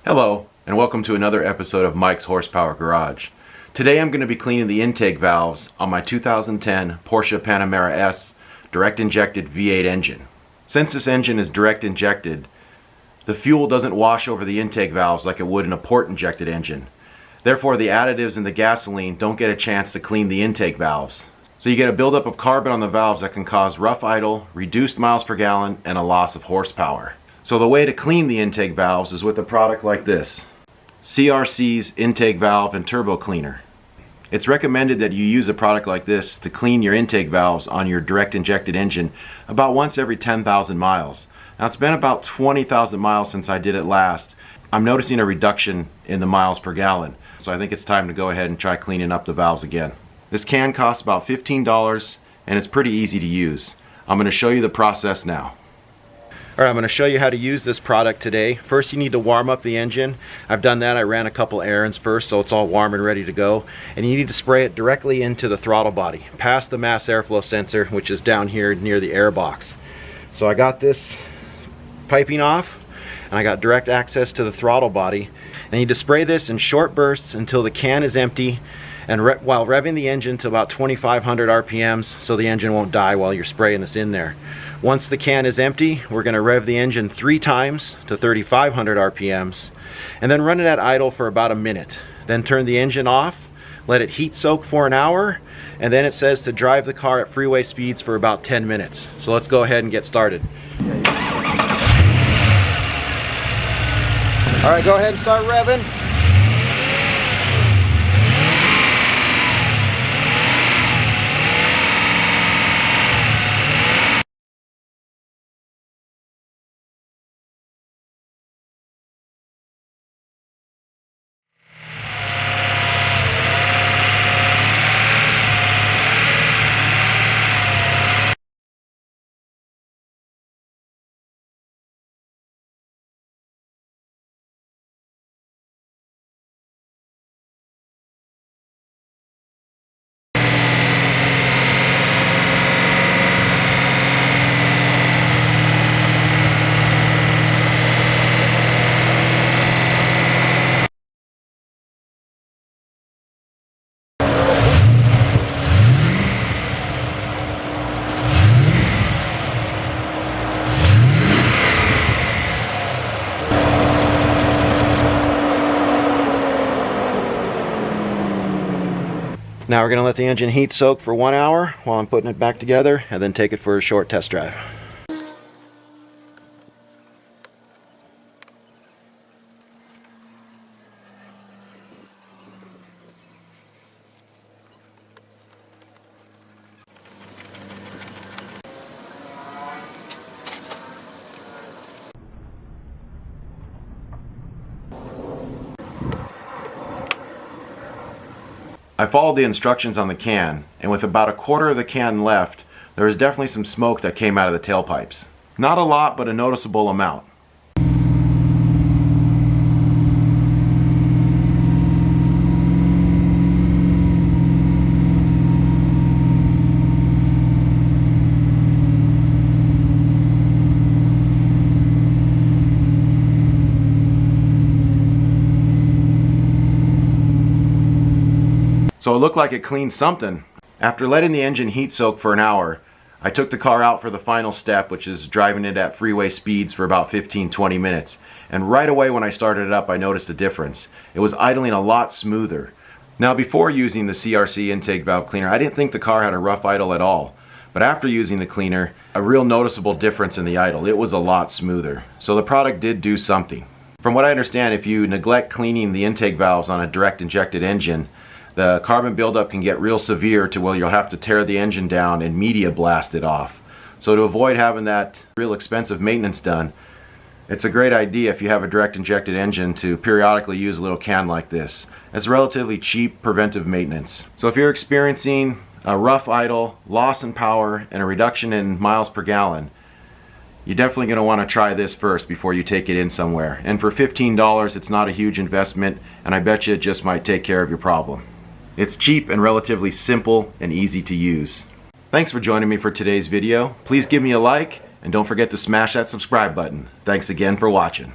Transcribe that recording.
Hello, and welcome to another episode of Mike's Horsepower Garage. Today I'm going to be cleaning the intake valves on my 2010 Porsche Panamera S direct injected V8 engine. Since this engine is direct injected, the fuel doesn't wash over the intake valves like it would in a port injected engine. Therefore, the additives in the gasoline don't get a chance to clean the intake valves. So you get a buildup of carbon on the valves that can cause rough idle, reduced miles per gallon, and a loss of horsepower. So the way to clean the intake valves is with a product like this, CRC's Intake Valve and Turbo Cleaner. It's recommended that you use a product like this to clean your intake valves on your direct injected engine about once every 10,000 miles. Now it's been about 20,000 miles since I did it last. I'm noticing a reduction in the miles per gallon, so I think it's time to go ahead and try cleaning up the valves again. This can cost about $15 and it's pretty easy to use. I'm going to show you the process now. Alright, I'm going to show you how to use this product today. First, you need to warm up the engine. I've done that. I ran a couple errands first, so it's all warm and ready to go. And you need to spray it directly into the throttle body, past the mass airflow sensor, which is down here near the air box. So I got this piping off, and I got direct access to the throttle body. And you need to spray this in short bursts until the can is empty, and while revving the engine to about 2,500 RPMs so the engine won't die while you're spraying this in there. Once the can is empty, we're going to rev the engine 3 times to 3,500 RPMs and then run it at idle for about a minute. Then turn the engine off, let it heat soak for an hour, and then it says to drive the car at freeway speeds for about 10 minutes. So let's go ahead and get started. Alright, go ahead and start revving. Now we're going to let the engine heat soak for 1 hour while I'm putting it back together, and then take it for a short test drive. I followed the instructions on the can, and with about a quarter of the can left, there was definitely some smoke that came out of the tailpipes. Not a lot, but a noticeable amount. So it looked like it cleaned something. After letting the engine heat soak for an hour, I took the car out for the final step, which is driving it at freeway speeds for about 15-20 minutes. And right away when I started it up, I noticed a difference. It was idling a lot smoother. Now, before using the CRC intake valve cleaner, I didn't think the car had a rough idle at all. But after using the cleaner, a real noticeable difference in the idle. It was a lot smoother. So the product did do something. From what I understand, if you neglect cleaning the intake valves on a direct injected engine, the carbon buildup can get real severe to where you'll have to tear the engine down and media blast it off. So to avoid having that real expensive maintenance done, it's a great idea if you have a direct injected engine to periodically use a little can like this. It's relatively cheap preventive maintenance. So if you're experiencing a rough idle, loss in power, and a reduction in miles per gallon, you're definitely going to want to try this first before you take it in somewhere. And for $15, it's not a huge investment, and I bet you it just might take care of your problem. It's cheap and relatively simple and easy to use. Thanks for joining me for today's video. Please give me a like and don't forget to smash that subscribe button. Thanks again for watching.